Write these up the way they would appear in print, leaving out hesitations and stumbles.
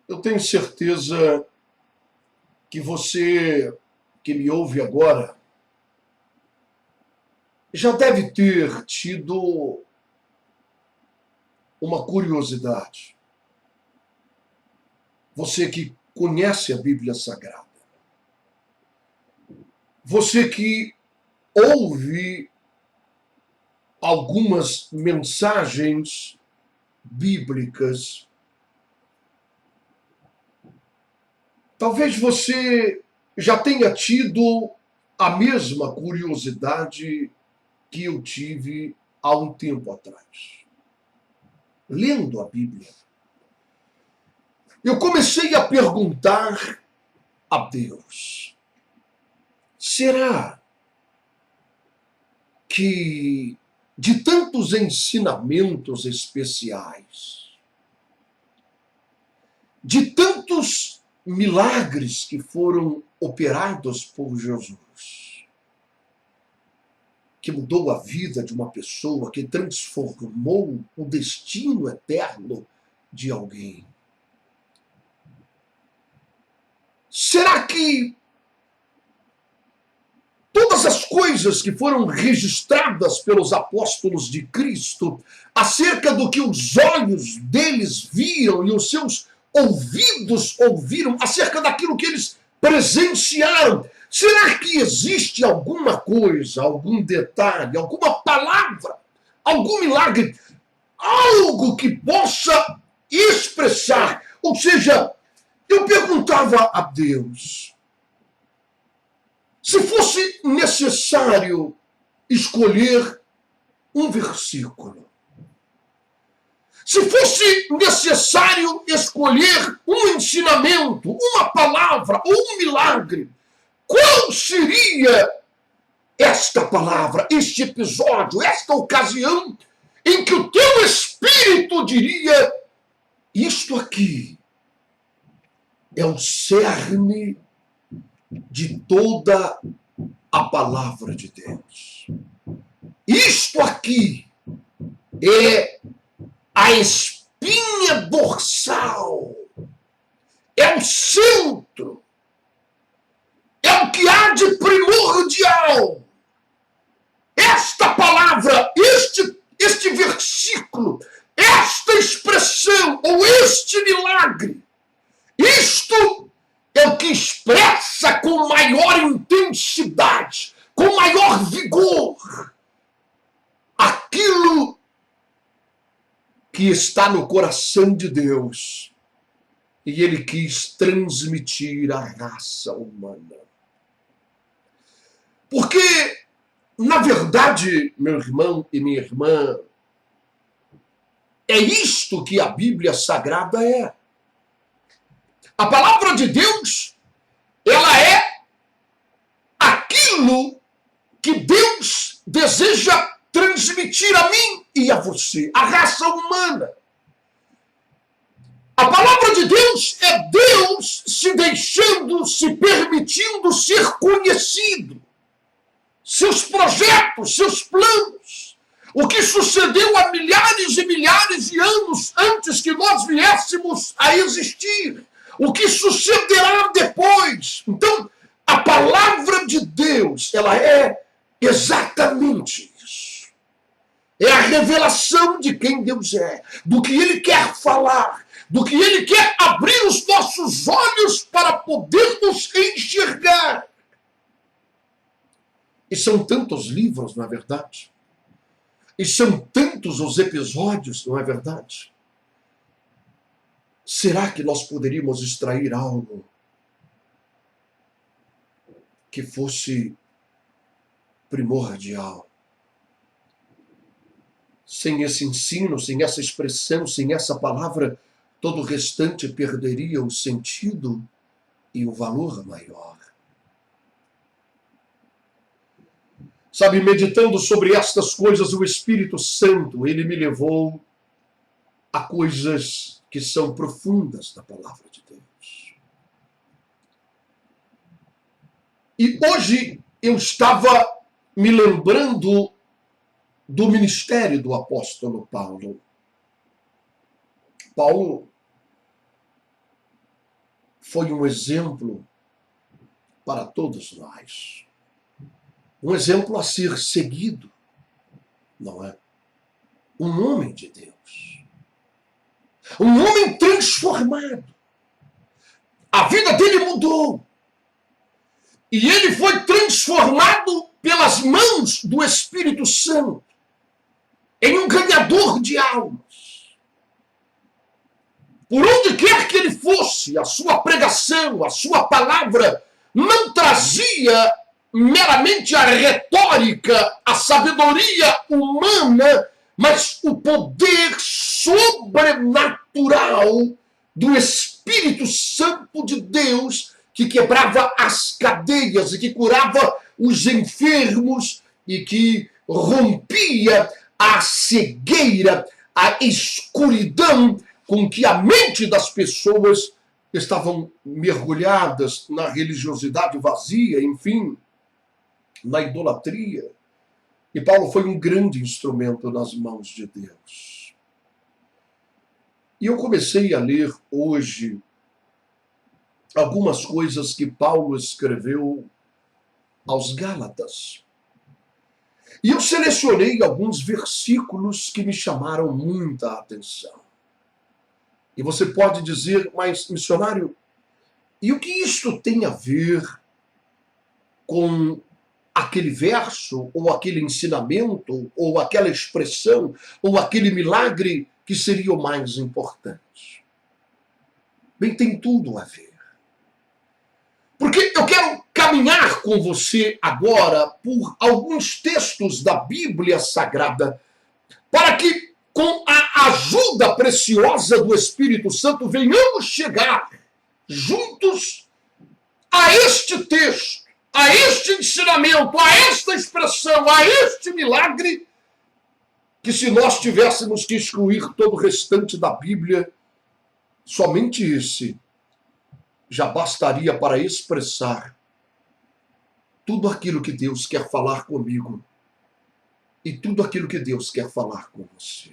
Eu tenho certeza que você que me ouve agora já deve ter tido uma curiosidade. Você que conhece a Bíblia Sagrada. Você que ouve algumas mensagens bíblicas. Talvez você já tenha tido a mesma curiosidade que eu tive há um tempo atrás. Lendo a Bíblia, eu comecei a perguntar a Deus: será que de tantos ensinamentos especiais, de tantos milagres que foram operados por Jesus, que mudou a vida de uma pessoa, que transformou o destino eterno de alguém, será que todas as coisas que foram registradas pelos apóstolos de Cristo acerca do que os olhos deles viram e os seus ouvidos ouviram, acerca daquilo que eles presenciaram, será que existe alguma coisa, algum detalhe, alguma palavra, algum milagre, algo que possa expressar? Ou seja, eu perguntava a Deus: se fosse necessário escolher um versículo, se fosse necessário escolher um ensinamento, uma palavra ou um milagre, qual seria esta palavra, este episódio, esta ocasião em que o teu espírito diria: isto aqui é o cerne de toda a palavra de Deus. Isto aqui é a espinha dorsal, é o centro, é o que há de primordial. Esta palavra, este versículo, esta expressão ou este milagre, isto é o que expressa com maior intensidade, com maior vigor, aquilo que está no coração de Deus e ele quis transmitir à raça humana. Porque, na verdade, meu irmão e minha irmã, é isto que a Bíblia Sagrada é. A palavra de Deus, ela é aquilo que Deus deseja transmitir a mim e a você, a raça humana. A palavra de Deus é Deus se deixando, se permitindo ser conhecido. Seus projetos, seus planos, o que sucedeu há milhares e milhares de anos antes que nós viéssemos a existir, o que sucederá depois. Então, a palavra de Deus, ela é exatamente isso. É a revelação de quem Deus é, do que Ele quer falar, do que Ele quer abrir os nossos olhos para podermos enxergar. E são tantos livros, não é verdade? E são tantos os episódios, não é verdade? Será que nós poderíamos extrair algo que fosse primordial? Sem esse ensino, sem essa expressão, sem essa palavra, todo o restante perderia o sentido e o valor maior. Sabe, meditando sobre estas coisas, o Espírito Santo, ele me levou a coisas que são profundas da palavra de Deus. E hoje eu estava me lembrando do ministério do apóstolo Paulo. Paulo foi um exemplo para todos nós. Um exemplo a ser seguido, não é? Um homem de Deus. Um homem transformado. A vida dele mudou. E ele foi transformado pelas mãos do Espírito Santo em um ganhador de almas. Por onde quer que ele fosse, a sua pregação, a sua palavra não trazia meramente a retórica, a sabedoria humana, mas o poder sobrenatural do Espírito Santo de Deus, que quebrava as cadeias e que curava os enfermos e que rompia a cegueira, a escuridão com que a mente das pessoas estavam mergulhadas na religiosidade vazia, enfim, na idolatria. E Paulo foi um grande instrumento nas mãos de Deus. E eu comecei a ler hoje algumas coisas que Paulo escreveu aos Gálatas. E eu selecionei alguns versículos que me chamaram muita atenção. E você pode dizer, mas, missionário, e o que isto tem a ver com aquele verso, ou aquele ensinamento, ou aquela expressão, ou aquele milagre que seria o mais importante? Bem, tem tudo a ver. Porque eu quero caminhar com você agora por alguns textos da Bíblia Sagrada, para que, com a ajuda preciosa do Espírito Santo, venhamos chegar juntos a este texto, a este ensinamento, a esta expressão, a este milagre, que se nós tivéssemos que excluir todo o restante da Bíblia, somente esse já bastaria para expressar tudo aquilo que Deus quer falar comigo e tudo aquilo que Deus quer falar com você.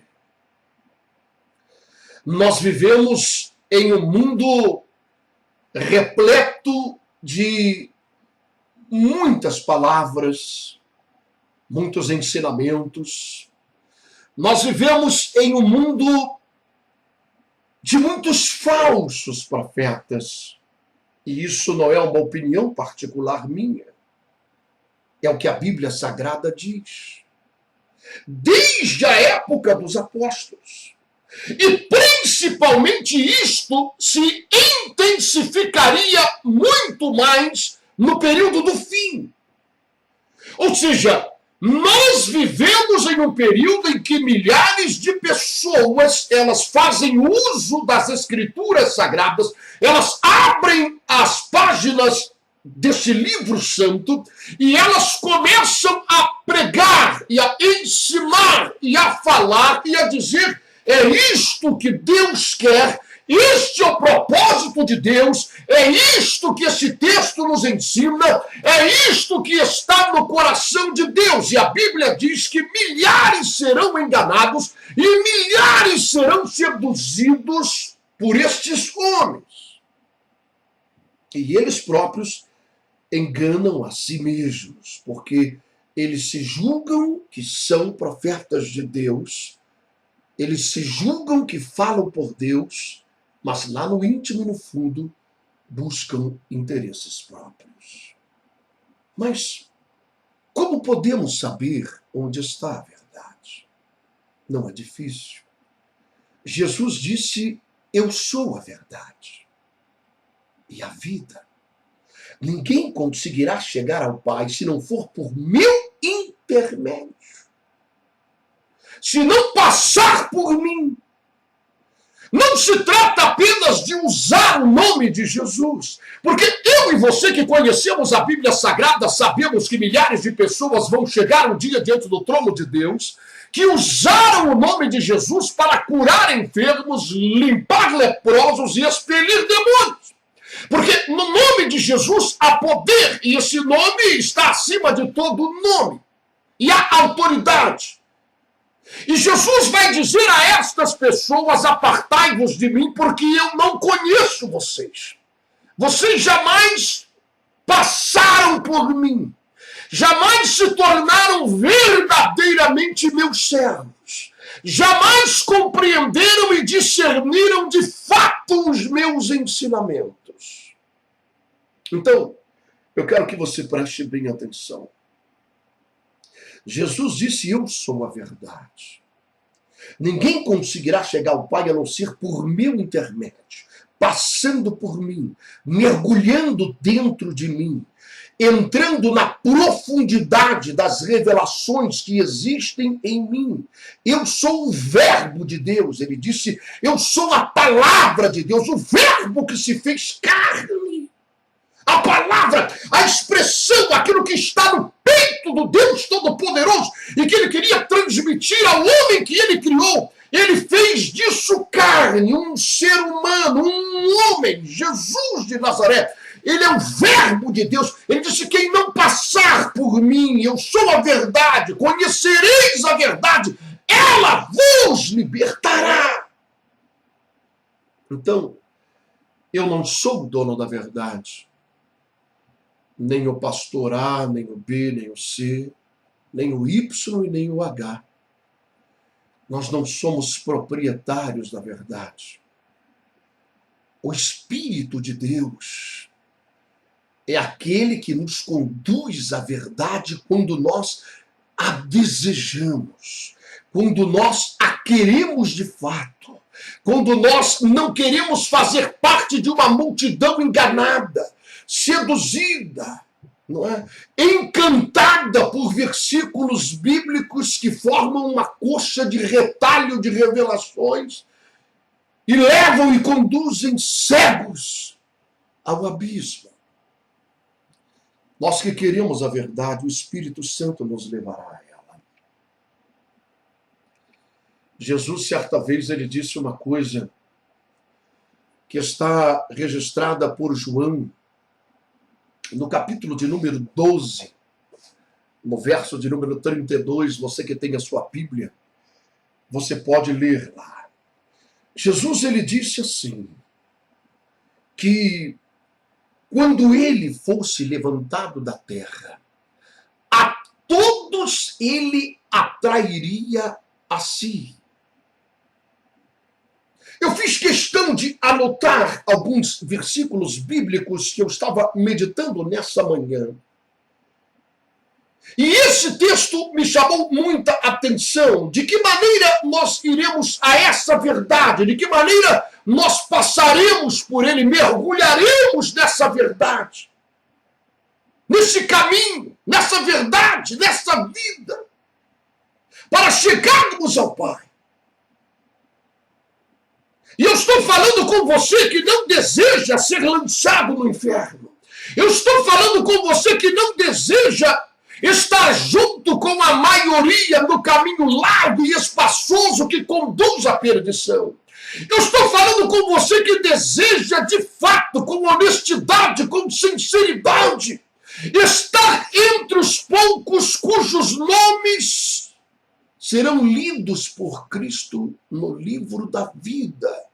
Nós vivemos em um mundo repleto de muitas palavras, muitos ensinamentos. Nós vivemos em um mundo de muitos falsos profetas. E isso não é uma opinião particular minha. É o que a Bíblia Sagrada diz. Desde a época dos apóstolos. E principalmente isto se intensificaria muito mais no período do fim. Ou seja, nós vivemos em um período em que milhares de pessoas, elas fazem uso das Escrituras Sagradas, elas abrem as páginas desse livro santo e elas começam a pregar e a ensinar e a falar e a dizer: é isto que Deus quer, este é o propósito de Deus, é isto que esse texto nos ensina, é isto que está no coração de Deus. E a Bíblia diz que milhares serão enganados e milhares serão seduzidos por estes homens. E eles próprios enganam a si mesmos, porque eles se julgam que são profetas de Deus, eles se julgam que falam por Deus, mas lá no íntimo e no fundo buscam interesses próprios. Mas como podemos saber onde está a verdade? Não é difícil. Jesus disse: eu sou a verdade e a vida. Ninguém conseguirá chegar ao Pai se não for por meu intermédio. Se não passar por mim. Não se trata apenas de usar o nome de Jesus, porque eu e você que conhecemos a Bíblia Sagrada sabemos que milhares de pessoas vão chegar um dia diante do trono de Deus, que usaram o nome de Jesus para curar enfermos, limpar leprosos e expelir demônios. Porque no nome de Jesus há poder, e esse nome está acima de todo nome. e a autoridade. E Jesus vai dizer a estas pessoas: apartai-vos de mim, porque eu não conheço vocês. Vocês jamais passaram por mim. Jamais se tornaram verdadeiramente meus servos. Jamais compreenderam e discerniram de fato os meus ensinamentos. Então, eu quero que você preste bem atenção. Jesus disse: eu sou a verdade. Ninguém conseguirá chegar ao Pai a não ser por meu intermédio, passando por mim, mergulhando dentro de mim, entrando na profundidade das revelações que existem em mim. Eu sou o verbo de Deus. Ele disse: eu sou a palavra de Deus, o verbo que se fez carne. A palavra, a expressão, aquilo que está no peito do Deus Todo-Poderoso e que ele queria transmitir ao homem que ele criou. Ele fez disso carne, um ser humano, um homem, Jesus de Nazaré. Ele é o verbo de Deus. Ele disse: quem não passar por mim, eu sou a verdade, conhecereis a verdade, ela vos libertará. Então, eu não sou o dono da verdade. Nem o pastor A, nem o B, nem o C, nem o Y e nem o H. Nós não somos proprietários da verdade. O Espírito de Deus é aquele que nos conduz à verdade quando nós a desejamos, quando nós a queremos de fato, quando nós não queremos fazer parte de uma multidão enganada, seduzida, não é? Encantada por versículos bíblicos que formam uma coxa de retalho de revelações e levam e conduzem cegos ao abismo. Nós que queremos a verdade, o Espírito Santo nos levará a ela. Jesus, certa vez, ele disse uma coisa que está registrada por João, no capítulo de número 12, no verso de número 32, você que tem a sua Bíblia, você pode ler lá. Jesus, ele disse assim, que quando ele fosse levantado da terra, a todos ele atrairia a si. Eu fiz questão de anotar alguns versículos bíblicos que eu estava meditando nessa manhã. E esse texto me chamou muita atenção. De que maneira nós iremos a essa verdade? De que maneira nós passaremos por ele, mergulharemos nessa verdade, nesse caminho, nessa verdade, nessa vida, para chegarmos ao Pai. E eu estou falando com você que não deseja ser lançado no inferno. Eu estou falando com você que não deseja estar junto com a maioria no caminho largo e espaçoso que conduz à perdição. Eu estou falando com você que deseja de fato, com honestidade, com sinceridade, estar entre os poucos cujos nomes serão lidos por Cristo no livro da vida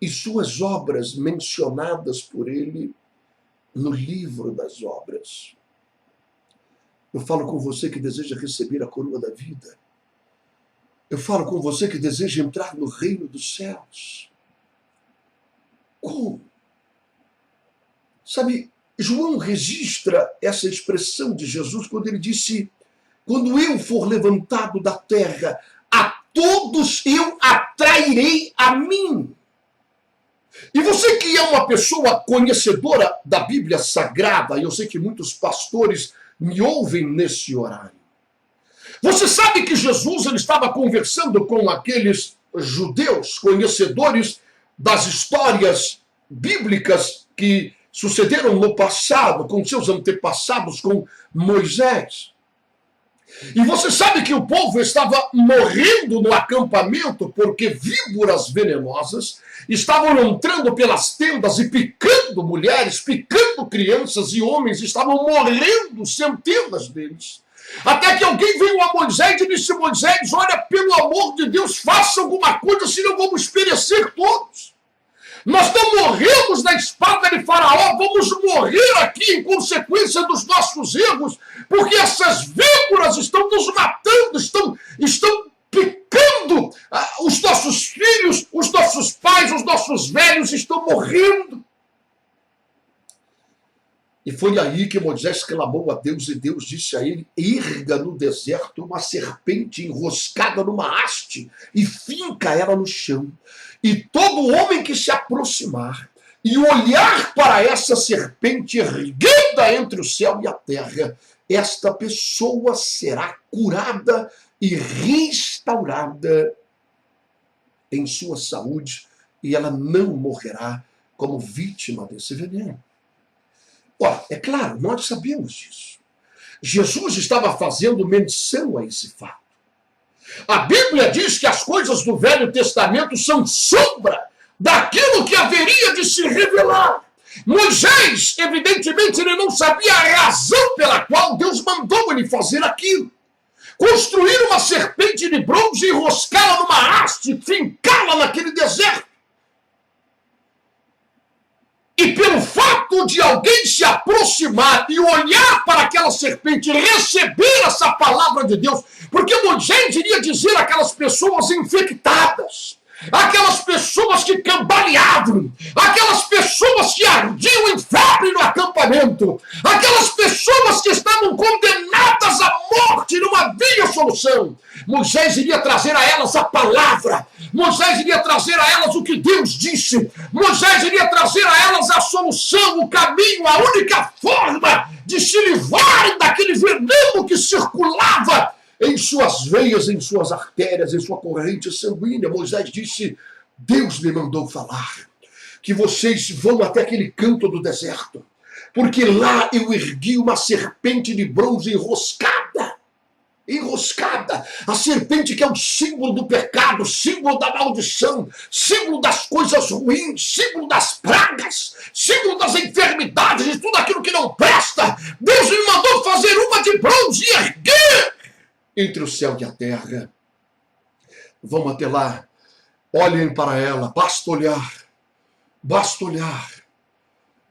e suas obras mencionadas por ele no livro das obras. Eu falo com você que deseja receber a coroa da vida. Eu falo com você que deseja entrar no reino dos céus. Como? Sabe, João registra essa expressão de Jesus quando ele disse: quando eu for levantado da terra, a todos eu atrairei a mim. E você que é uma pessoa conhecedora da Bíblia Sagrada, e eu sei que muitos pastores me ouvem nesse horário, você sabe que Jesus ele estava conversando com aqueles judeus conhecedores das histórias bíblicas que sucederam no passado, com seus antepassados, com Moisés. E você sabe que o povo estava morrendo no acampamento porque víboras venenosas estavam entrando pelas tendas e picando mulheres, picando crianças e homens, estavam morrendo, centenas deles. Até que alguém veio a Moisés e disse: Moisés, olha, pelo amor de Deus, faça alguma coisa, senão vamos perecer todos. Nós não morremos na espada de Faraó, vamos morrer aqui em consequência dos nossos erros, porque essas víboras estão nos matando, estão picando os nossos filhos, os nossos pais, os nossos velhos estão morrendo. E foi aí que Moisés clamou a Deus, e Deus disse a ele: erga no deserto uma serpente enroscada numa haste e finca ela no chão. E todo homem que se aproximar e olhar para essa serpente erguida entre o céu e a terra, esta pessoa será curada e restaurada em sua saúde, e ela não morrerá como vítima desse veneno. Ora, é claro, nós sabemos disso. Jesus estava fazendo menção a esse fato. A Bíblia diz que as coisas do Velho Testamento são sombra daquilo que haveria de se revelar. Moisés, evidentemente, ele não sabia a razão pela qual Deus mandou ele fazer aquilo. Construir uma serpente de bronze e enroscá-la numa haste, fincá-la naquele deserto. E pelo fato de alguém se aproximar e olhar para aquela serpente e receber essa palavra de Deus, porque Moisés iria dizer àquelas pessoas infectadas, aquelas pessoas que cambaleavam, aquelas pessoas que ardiam em febre no acampamento, aquelas pessoas que estavam condenadas à morte, não havia solução. Moisés iria trazer a elas a palavra, Moisés iria trazer a elas o que Deus disse, Moisés iria trazer a elas a solução, o caminho, a única forma de se livrarem daquele veneno que circulava em suas veias, em suas artérias, em sua corrente sanguínea. Moisés disse: Deus me mandou falar que vocês vão até aquele canto do deserto, porque lá eu ergui uma serpente de bronze enroscada. A serpente que é o símbolo do pecado, símbolo da maldição, símbolo das coisas ruins, símbolo das pragas, símbolo das enfermidades, de tudo aquilo que não presta. Deus me mandou fazer uma de bronze e erguer entre o céu e a terra. Vamos até lá, olhem para ela, basta olhar.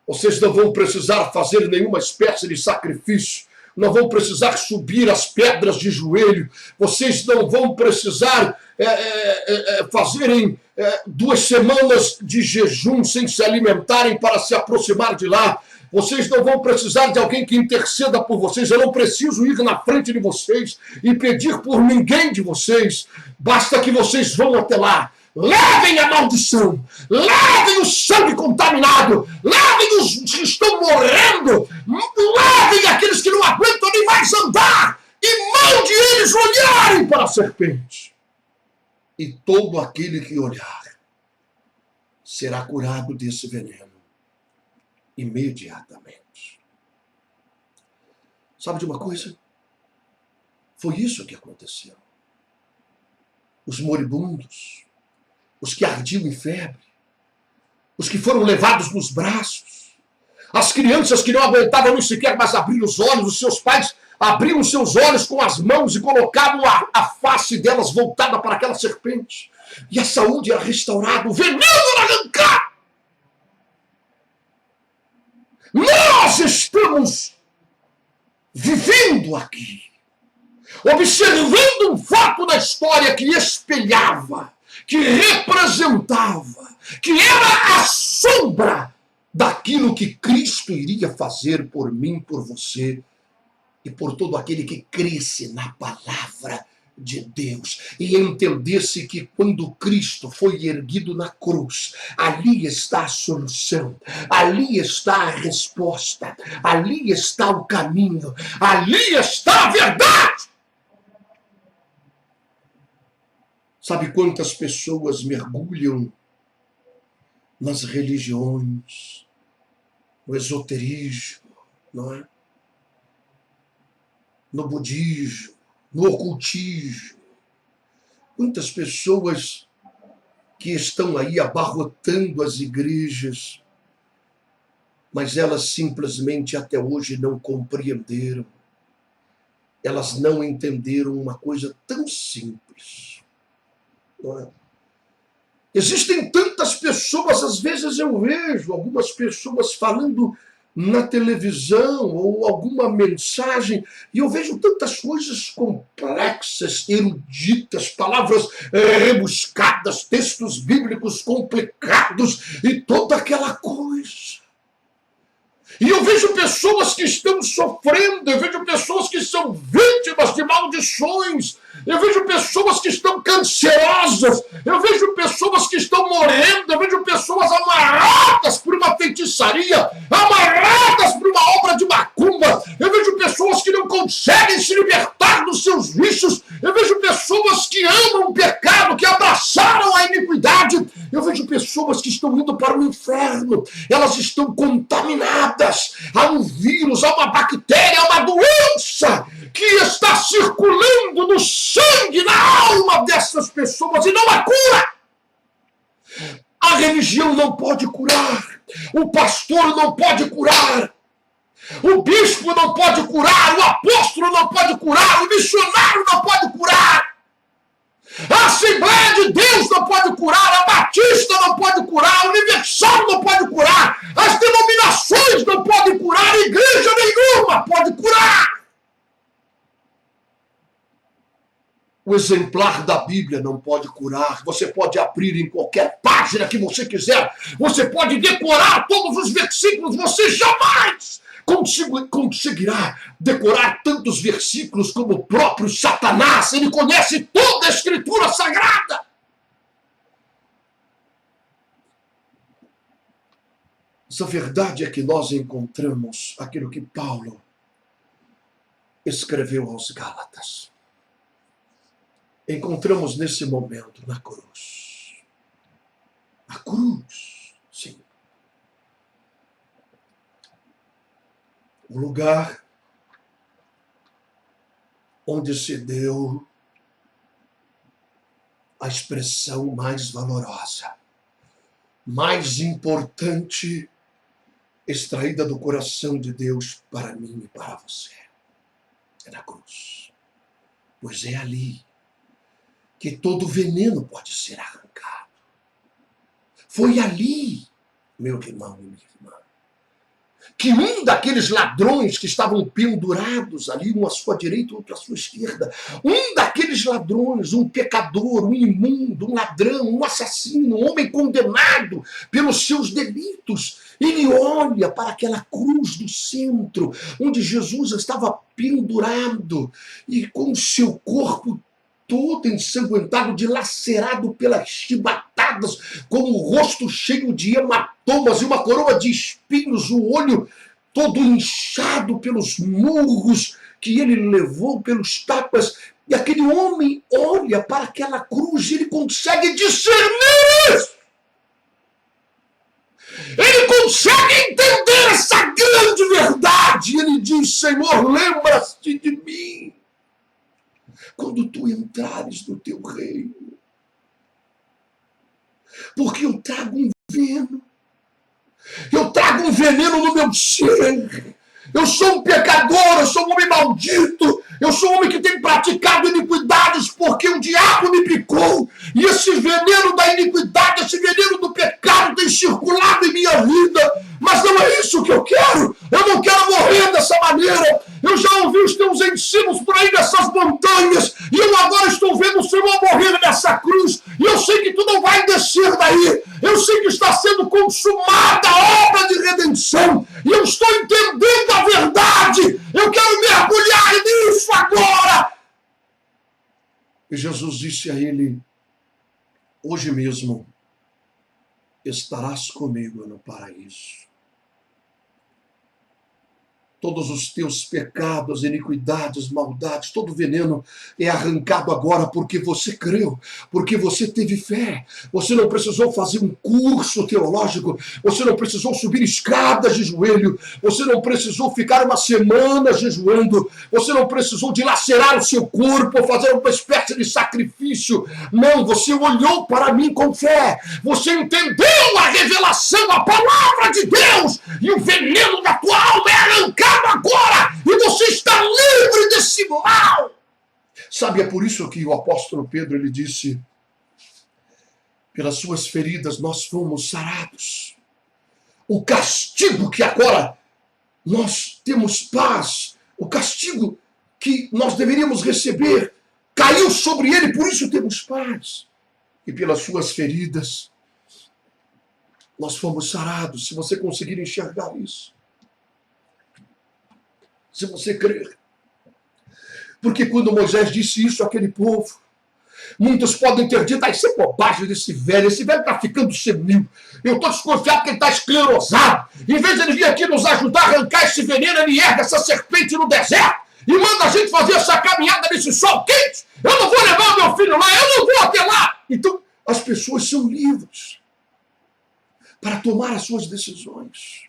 Vocês não vão precisar fazer nenhuma espécie de sacrifício, não vão precisar subir as pedras de joelho, vocês não vão precisar fazerem 2 semanas de jejum sem se alimentarem para se aproximar de lá. Vocês não vão precisar de alguém que interceda por vocês. Eu não preciso ir na frente de vocês e pedir por ninguém de vocês. Basta que vocês vão até lá. Levem a maldição, levem o sangue contaminado, levem os que estão morrendo, levem aqueles que não aguentam nem mais andar e mande eles olharem para a serpente. E todo aquele que olhar será curado desse veneno imediatamente. Sabe de uma coisa? Foi isso que aconteceu. Os moribundos, os que ardiam em febre, os que foram levados nos braços, as crianças que não aguentavam nem sequer mais abrir os olhos, os seus pais abriam os seus olhos com as mãos e colocavam a face delas voltada para aquela serpente. E a saúde era restaurada, o veneno era arrancado. Nós estamos vivendo aqui, observando um fato da história que espelhava, que representava, que era a sombra daquilo que Cristo iria fazer por mim, por você e por todo aquele que cresce na palavra de Deus e entendesse que quando Cristo foi erguido na cruz, ali está a solução, ali está a resposta, ali está o caminho, ali está a verdade. Sabe quantas pessoas mergulham nas religiões, no esoterismo, não é? No budismo, no ocultismo. Muitas pessoas que estão aí abarrotando as igrejas, mas elas simplesmente até hoje não compreenderam. elas não entenderam uma coisa tão simples. Não é? Existem tantas pessoas, às vezes eu vejo algumas pessoas falando na televisão ou alguma mensagem, e eu vejo tantas coisas complexas, eruditas, palavras rebuscadas, textos bíblicos complicados e toda aquela coisa. E eu vejo pessoas que estão sofrendo, eu vejo pessoas que são vítimas de maldições, eu vejo pessoas que estão cancerosas, eu vejo pessoas que estão morrendo, eu vejo pessoas amarradas por uma feitiçaria, amarradas por uma obra de macumba, eu vejo pessoas que não conseguem se libertar dos seus vícios, eu vejo pessoas que amam o pecado, que abraçaram a iniquidade, eu vejo pessoas que estão indo para o inferno, elas estão contaminadas. Há um vírus, há uma bactéria, há uma doença que está circulando no sangue, na alma dessas pessoas e não há cura. A religião não pode curar, o pastor não pode curar, o bispo não pode curar, o apóstolo não pode curar, o missionário não pode curar. A Assembleia de Deus não pode curar, a Batista não pode curar, a Universal não pode curar, as denominações não podem curar, a igreja nenhuma pode curar. O exemplar da Bíblia não pode curar. Você pode abrir em qualquer página que você quiser, você pode decorar todos os versículos, você jamais conseguirá decorar tantos versículos como o próprio Satanás. Ele conhece toda a Escritura Sagrada. Mas a verdade é que nós encontramos aquilo que Paulo escreveu aos Gálatas. Encontramos nesse momento na cruz. A cruz, sim. O lugar onde se deu a expressão mais valorosa, mais importante, extraída do coração de Deus para mim e para você. É na cruz. Pois é ali que todo veneno pode ser arrancado. Foi ali, meu irmão e minha irmã, que um daqueles ladrões que estavam pendurados ali, um à sua direita, outro à sua esquerda, um daqueles ladrões, um pecador, um imundo, um ladrão, um assassino, um homem condenado pelos seus delitos, ele olha para aquela cruz do centro, onde Jesus estava pendurado e com o seu corpo todo ensanguentado, dilacerado pelas chibatadas, com o rosto cheio de hematomas e uma coroa de espinhos, o olho todo inchado pelos murros que ele levou, pelos tapas. E aquele homem olha para aquela cruz e ele consegue discernir isso. Ele consegue entender essa grande verdade. Ele diz: Senhor, lembra-te de mim quando tu entrares no teu reino. Porque eu trago um veneno. Eu trago um veneno no meu sangue. Eu sou um pecador, eu sou um homem maldito, eu sou um homem que tem praticado iniquidades porque o diabo me picou. E esse veneno da iniquidade, esse veneno do pecado tem circulado em minha vida. Mas não é isso que eu quero. Eu não quero morrer dessa maneira. Eu já ouvi os teus ensinos por aí nessas montanhas. E eu agora estou vendo o Senhor morrer nessa cruz. E eu sei que tu não vai descer daí. Eu sei que está sendo consumada a obra de redenção. E eu estou entendendo a verdade. Eu quero mergulhar nisso agora. E Jesus disse a ele: hoje mesmo estarás comigo no paraíso. Todos os teus pecados, iniquidades, maldades, todo veneno é arrancado agora porque você creu, porque você teve fé. Você não precisou fazer um curso teológico, você não precisou subir escadas de joelho, você não precisou ficar uma semana jejuando, você não precisou dilacerar o seu corpo, fazer uma espécie de sacrifício. Não, você olhou para mim com fé, você entendeu a revelação, a palavra de Deus, e o veneno da tua alma é arrancado agora, e você está livre desse mal. Sabe, é por isso que o apóstolo Pedro, ele disse: pelas suas feridas nós fomos sarados. O castigo que agora nós temos paz, o castigo que nós deveríamos receber, caiu sobre ele, por isso temos paz. E pelas suas feridas nós fomos sarados. Se você conseguir enxergar isso, se você crer. Porque quando Moisés disse isso àquele povo, muitos podem ter dito: isso é bobagem desse velho, esse velho está ficando senil. Eu estou desconfiado que ele está esclerosado. Em vez de ele vir aqui nos ajudar a arrancar esse veneno, ele erga essa serpente no deserto e manda a gente fazer essa caminhada nesse sol quente. Eu não vou levar o meu filho lá, eu não vou até lá. Então, as pessoas são livres para tomar as suas decisões.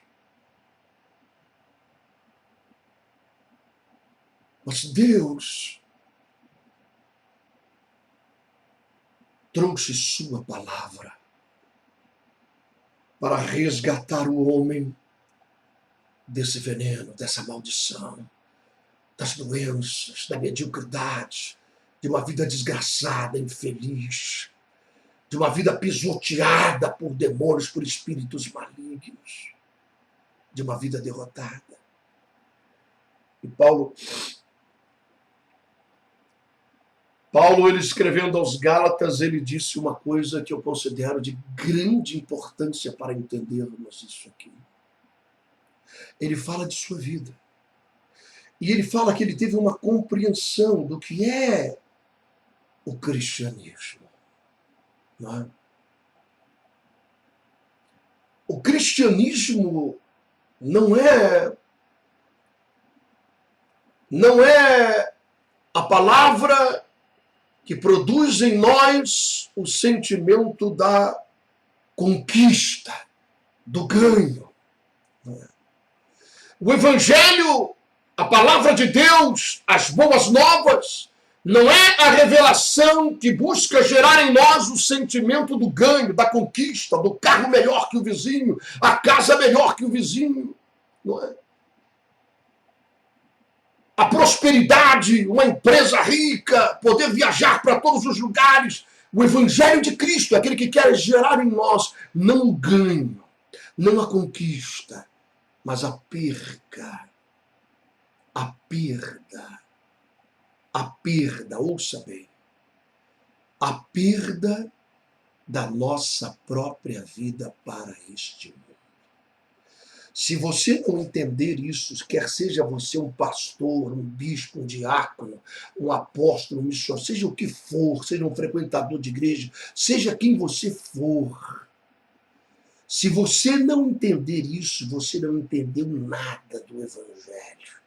Mas Deus trouxe sua palavra para resgatar o homem desse veneno, dessa maldição, das doenças, da mediocridade, de uma vida desgraçada, infeliz, de uma vida pisoteada por demônios, por espíritos malignos, de uma vida derrotada. E Paulo, ele escrevendo aos Gálatas, ele disse uma coisa que eu considero de grande importância para entendermos isso aqui. Ele fala de sua vida. E ele fala que ele teve uma compreensão do que é o cristianismo. Não é? O cristianismo não é a palavra que produz em nós o sentimento da conquista, do ganho. O Evangelho, a palavra de Deus, as boas novas, não é a revelação que busca gerar em nós o sentimento do ganho, da conquista, do carro melhor que o vizinho, a casa melhor que o vizinho. Não é? A prosperidade, uma empresa rica, poder viajar para todos os lugares. O Evangelho de Cristo é aquele que quer gerar em nós não o ganho, não a conquista, mas a perca. A perda. A perda, ouça bem. A perda da nossa própria vida para este mundo. Se você não entender isso, quer seja você um pastor, um bispo, um diácono, um apóstolo, um missionário, seja o que for, seja um frequentador de igreja, seja quem você for, se você não entender isso, você não entendeu nada do Evangelho.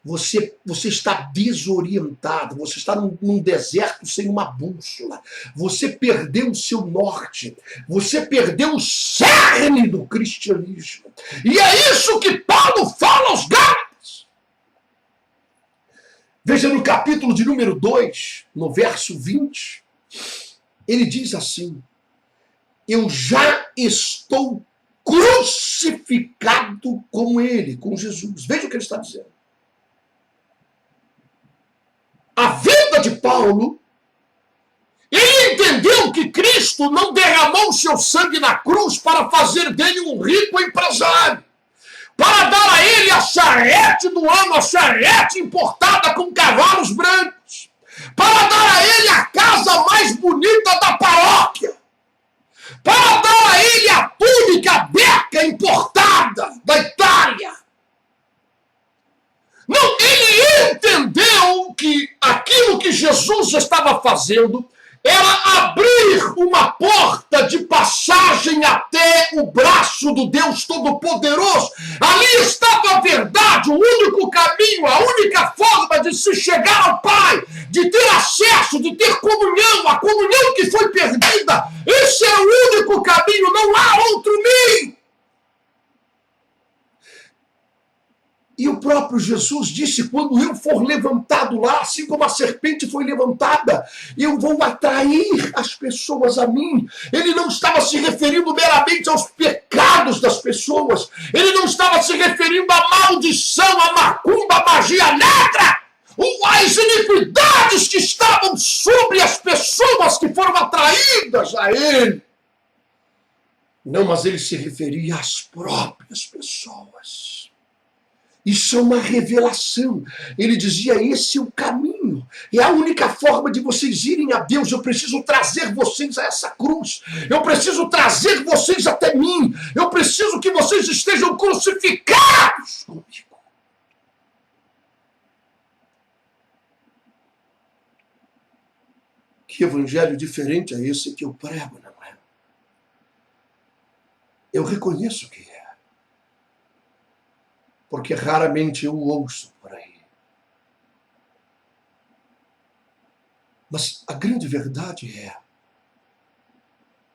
Você está desorientado, você está num deserto sem uma bússola, você perdeu o seu norte, você perdeu o cerne do cristianismo. E é isso que Paulo fala aos Gálatas. Veja no capítulo de número 2, no verso 20, ele diz assim: eu já estou crucificado com ele, com Jesus. Veja o que ele está dizendo. A vida de Paulo, ele entendeu que Cristo não derramou seu sangue na cruz para fazer dele um rico empresário, para dar a ele a charrete do ano, a charrete importada com cavalos brancos, para dar a ele a casa mais bonita da paróquia, para dar a ele a túnica beca importada da Itália. Não, ele entendeu que aquilo que Jesus estava fazendo era abrir uma porta de passagem até o braço do Deus Todo-Poderoso. Ali estava a verdade, o único caminho, a única forma de se chegar ao Pai, de ter acesso, de ter comunhão, a comunhão que foi perdida. Esse é o único caminho, não há outro meio. E o próprio Jesus disse: quando eu for levantado lá, assim como a serpente foi levantada, eu vou atrair as pessoas a mim. Ele não estava se referindo meramente aos pecados das pessoas. Ele não estava se referindo à maldição, à macumba, à magia negra. as iniquidades que estavam sobre as pessoas que foram atraídas a ele. Não, mas ele se referia às próprias pessoas. Isso é uma revelação. Ele dizia, esse é o caminho. É a única forma de vocês irem a Deus. Eu preciso trazer vocês a essa cruz. Eu preciso trazer vocês até mim. Eu preciso que vocês estejam crucificados comigo. Que evangelho diferente é esse que eu prego, não é? Eu reconheço que é. Porque raramente eu ouço por aí. Mas a grande verdade é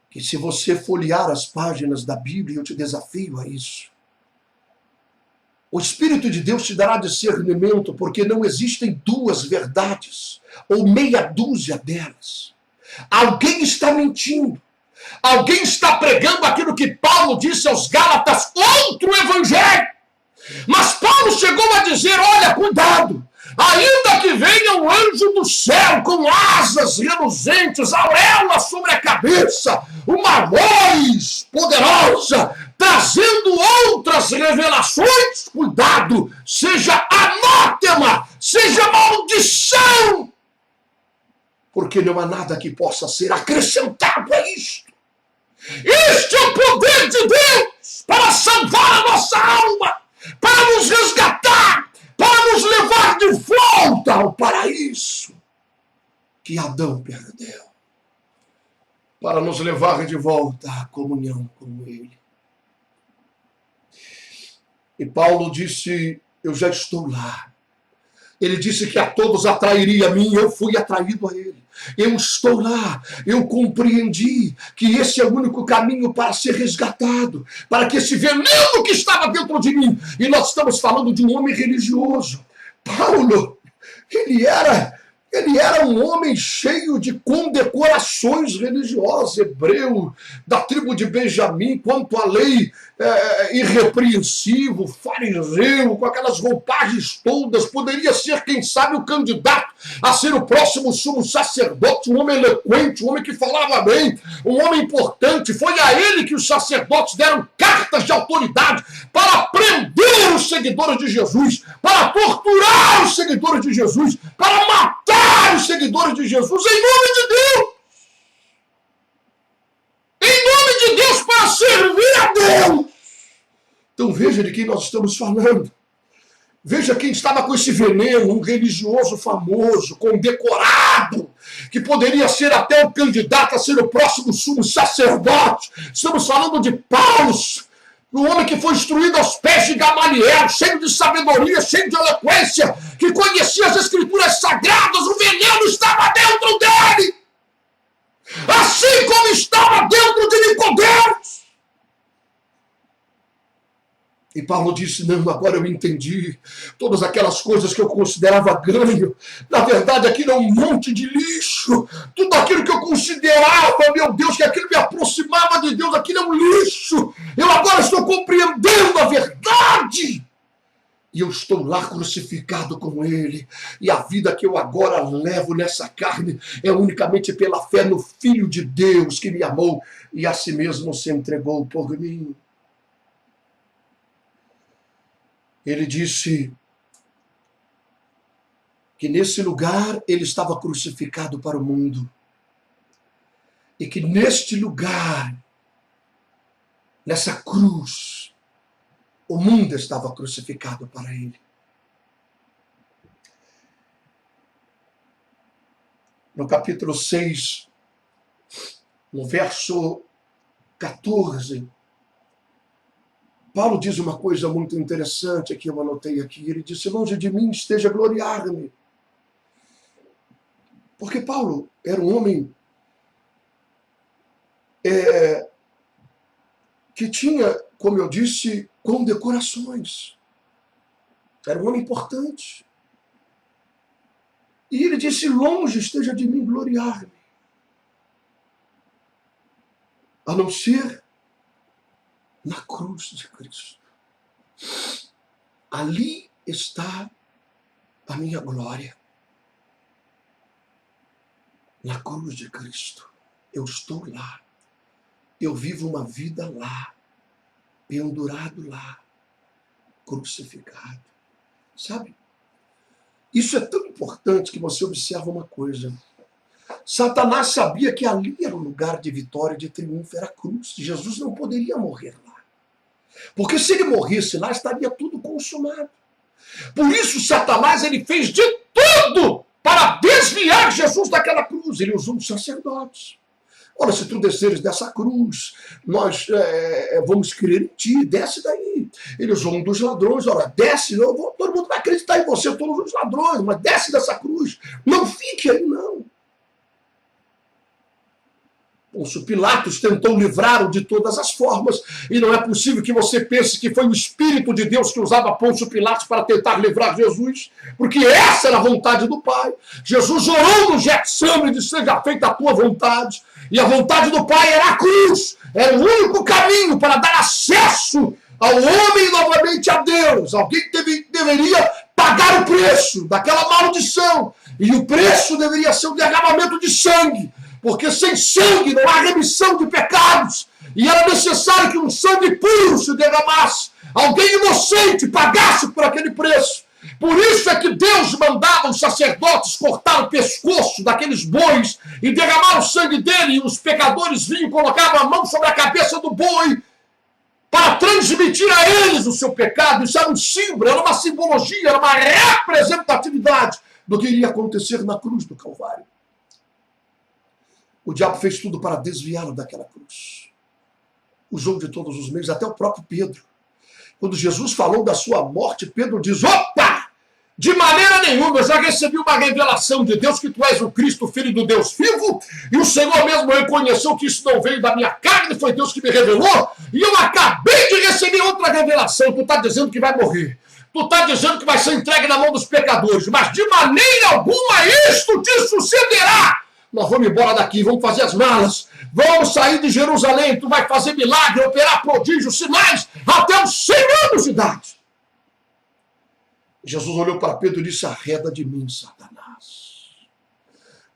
que se você folhear as páginas da Bíblia, eu te desafio a isso. O Espírito de Deus te dará discernimento, porque não existem duas verdades, ou meia dúzia delas. Alguém está mentindo. Alguém está pregando aquilo que Paulo disse aos Gálatas, outro evangelho. Mas Paulo chegou a dizer, olha, cuidado, ainda que venha um anjo do céu com asas reluzentes, auréola sobre a cabeça, uma voz poderosa, trazendo outras revelações, cuidado, seja anátema, seja maldição, porque não há nada que possa ser acrescentado a isto. Este é o poder de Deus para salvar a nossa alma, para nos resgatar, para nos levar de volta ao paraíso que Adão perdeu, para nos levar de volta à comunhão com Ele. E Paulo disse, eu já estou lá. Ele disse que a todos atrairia a mim, eu fui atraído a ele. Eu estou lá, eu compreendi que esse é o único caminho para ser resgatado, para que esse veneno que estava dentro de mim, e nós estamos falando de um homem religioso. Paulo, ele era um homem cheio de condecorações religiosas, hebreu, da tribo de Benjamim, quanto à lei, irrepreensível, fariseu, com aquelas roupagens todas, poderia ser, quem sabe, o candidato a ser o próximo sumo sacerdote, um homem eloquente, um homem que falava bem, um homem importante. Foi a ele que os sacerdotes deram cartas de autoridade para prender os seguidores de Jesus, para torturar os seguidores de Jesus, para matar os seguidores de Jesus, em nome de Deus. Em nome de Deus, para servir a Deus. Então veja de quem nós estamos falando. Veja quem estava com esse veneno, um religioso famoso, condecorado, que poderia ser até o candidato a ser o próximo sumo sacerdote. Estamos falando de Paulo, um homem que foi instruído aos pés de Gamaliel, cheio de sabedoria, cheio de eloquência, que conhecia as escrituras sagradas. O veneno estava dentro dele, assim como estava dentro de Nicodemos. E Paulo disse, não, agora eu entendi. Todas aquelas coisas que eu considerava ganho, na verdade aquilo é um monte de lixo. Tudo aquilo que eu considerava, meu Deus, que aquilo me aproximava de Deus, aquilo é um lixo. Eu agora estou compreendendo a verdade. E eu estou lá crucificado com Ele. E a vida que eu agora levo nessa carne é unicamente pela fé no Filho de Deus que me amou e a si mesmo se entregou por mim. Ele disse que nesse lugar ele estava crucificado para o mundo. E que neste lugar, nessa cruz, o mundo estava crucificado para ele. No capítulo 6, no verso 14, Paulo diz uma coisa muito interessante que eu anotei aqui. Ele disse, longe de mim esteja gloriar-me. Porque Paulo era um homem que tinha, como eu disse, condecorações. Era um homem importante. E ele disse, longe esteja de mim gloriar-me. A não ser na cruz de Cristo. Ali está a minha glória. Na cruz de Cristo, eu estou lá. Eu vivo uma vida lá, pendurado lá, crucificado. Sabe? Isso é tão importante que você observa uma coisa. Satanás sabia que ali era o lugar de vitória e de triunfo, era a cruz. Jesus não poderia morrer lá. Porque se ele morresse lá, estaria tudo consumado. Por isso, Satanás ele fez de tudo para desviar Jesus daquela cruz. Ele usou os sacerdotes. Olha, se tu desceres dessa cruz, nós vamos crer em ti, desce daí. Ele usou um dos ladrões, olha, desce, todo mundo vai acreditar em você, todos os ladrões, mas desce dessa cruz. Não fique aí, não. Pôncio Pilatos tentou livrá-lo de todas as formas, e não é possível que você pense que foi o Espírito de Deus que usava Pôncio Pilatos para tentar livrar Jesus, porque essa era a vontade do Pai. Jesus orou no Getsemane de seja feita a tua vontade, e a vontade do Pai era a cruz, era o único caminho para dar acesso ao homem novamente a Deus. Alguém deveria pagar o preço daquela maldição, e o preço deveria ser o derramamento de sangue, porque sem sangue não há remissão de pecados, e era necessário que um sangue puro se derramasse, alguém inocente pagasse por aquele preço. Por isso é que Deus mandava os sacerdotes cortar o pescoço daqueles bois e derramar o sangue dele, e os pecadores vinham e colocavam a mão sobre a cabeça do boi para transmitir a eles o seu pecado. Isso era um símbolo, era uma simbologia, era uma representatividade do que iria acontecer na cruz do Calvário. O diabo fez tudo para desviá-lo daquela cruz. Usou de todos os meios, até o próprio Pedro. Quando Jesus falou da sua morte, Pedro diz, opa! De maneira nenhuma, eu já recebi uma revelação de Deus que tu és o Cristo, Filho do Deus vivo, e o Senhor mesmo reconheceu que isso não veio da minha carne, foi Deus que me revelou, e eu acabei de receber outra revelação. Tu está dizendo que vai morrer. Tu está dizendo que vai ser entregue na mão dos pecadores, mas de maneira alguma isto te sucederá. Nós vamos embora daqui, vamos fazer as malas, vamos sair de Jerusalém, tu vai fazer milagre, operar prodígios, sinais, até os 100 anos de idade. Jesus olhou para Pedro e disse, arreda de mim, Satanás,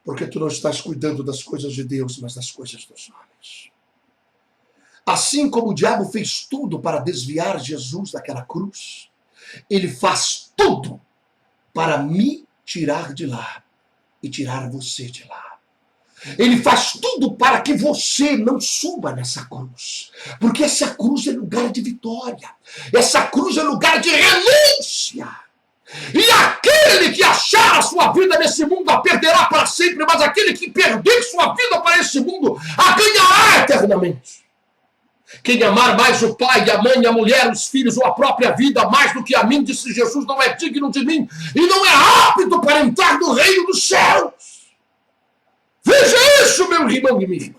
porque tu não estás cuidando das coisas de Deus, mas das coisas dos homens. Assim como o diabo fez tudo para desviar Jesus daquela cruz, ele faz tudo para me tirar de lá e tirar você de lá. Ele faz tudo para que você não suba nessa cruz. Porque essa cruz é lugar de vitória. Essa cruz é lugar de renúncia. E aquele que achar a sua vida nesse mundo a perderá para sempre, mas aquele que perder sua vida para esse mundo a ganhará eternamente. Quem amar mais o pai, a mãe, a mulher, os filhos ou a própria vida mais do que a mim, disse Jesus, não é digno de mim e não é apto para entrar no reino dos céus. Veja isso, meu irmão e minha irmã.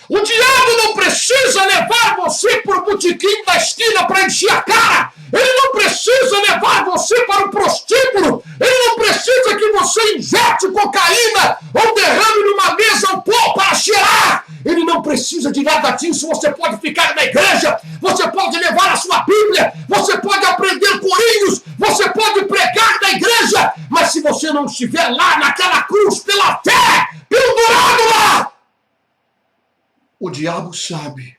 O diabo não precisa levar você para o botequim da esquina para encher a cara. Ele não precisa levar você para o prostíbulo. Ele não precisa que você injete cocaína ou derrame numa mesa o pó para cheirar. Ele não precisa de nada disso. Você pode ficar na igreja, você pode levar a sua Bíblia, você pode aprender corinhos, você pode pregar na igreja, mas se você não estiver lá naquela cruz pela fé, pendurado lá, o diabo sabe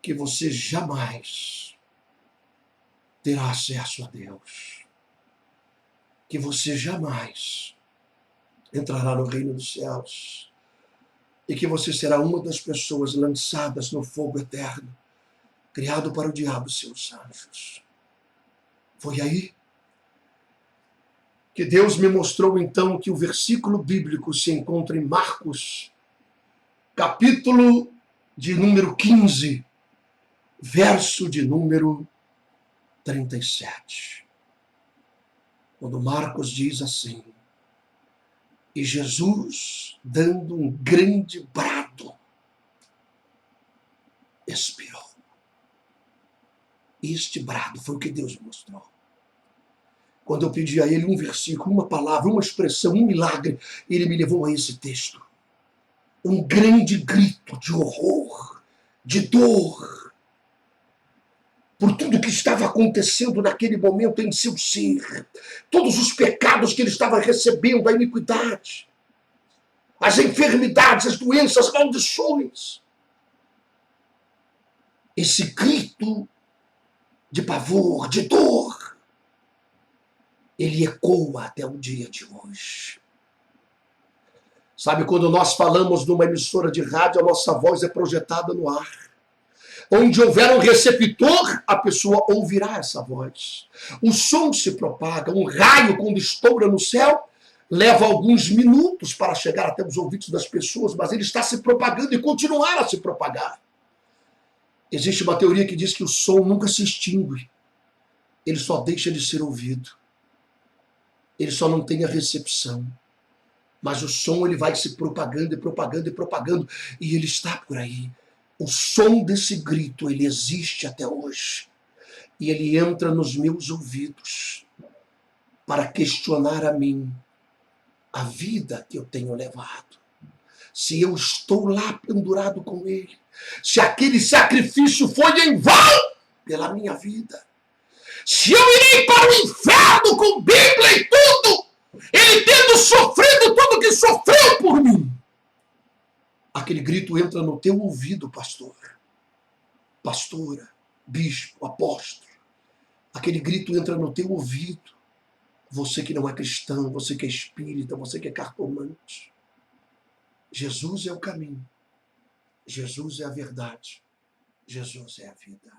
que você jamais terá acesso a Deus, que você jamais entrará no reino dos céus e que você será uma das pessoas lançadas no fogo eterno, criado para o diabo e seus anjos. Foi aí que Deus me mostrou então que o versículo bíblico se encontra em Marcos, capítulo de número 15, verso de número 37. Quando Marcos diz assim, e Jesus, dando um grande brado, expirou. Este brado foi o que Deus mostrou. Quando eu pedi a ele um versículo, uma palavra, uma expressão, um milagre, ele me levou a esse texto. Um grande grito de horror, de dor. por tudo que estava acontecendo naquele momento em seu ser, todos os pecados que ele estava recebendo, a iniquidade, as enfermidades, as doenças, as maldições. Esse grito de pavor, de dor, ele ecoa até o dia de hoje. Sabe, quando nós falamos numa emissora de rádio, a nossa voz é projetada no ar. Onde houver um receptor, a pessoa ouvirá essa voz. O som se propaga, um raio, quando estoura no céu, leva alguns minutos para chegar até os ouvidos das pessoas, mas ele está se propagando e continuará a se propagar. Existe uma teoria que diz que o som nunca se extingue, ele só deixa de ser ouvido. Ele só não tem a recepção. Mas o som ele vai se propagando e propagando e propagando, e ele está por aí. O som desse grito, ele existe até hoje. E ele entra nos meus ouvidos para questionar a mim a vida que eu tenho levado. Se eu estou lá pendurado com ele, se aquele sacrifício foi em vão pela minha vida, se eu irei para o inferno com Bíblia e tudo, ele tendo sofrido tudo que sofreu por mim. Aquele grito entra no teu ouvido, pastor, pastora, bispo, apóstolo. Aquele grito entra no teu ouvido. Você que não é cristão, você que é espírita, você que é cartomante. Jesus é o caminho. Jesus é a verdade. Jesus é a vida.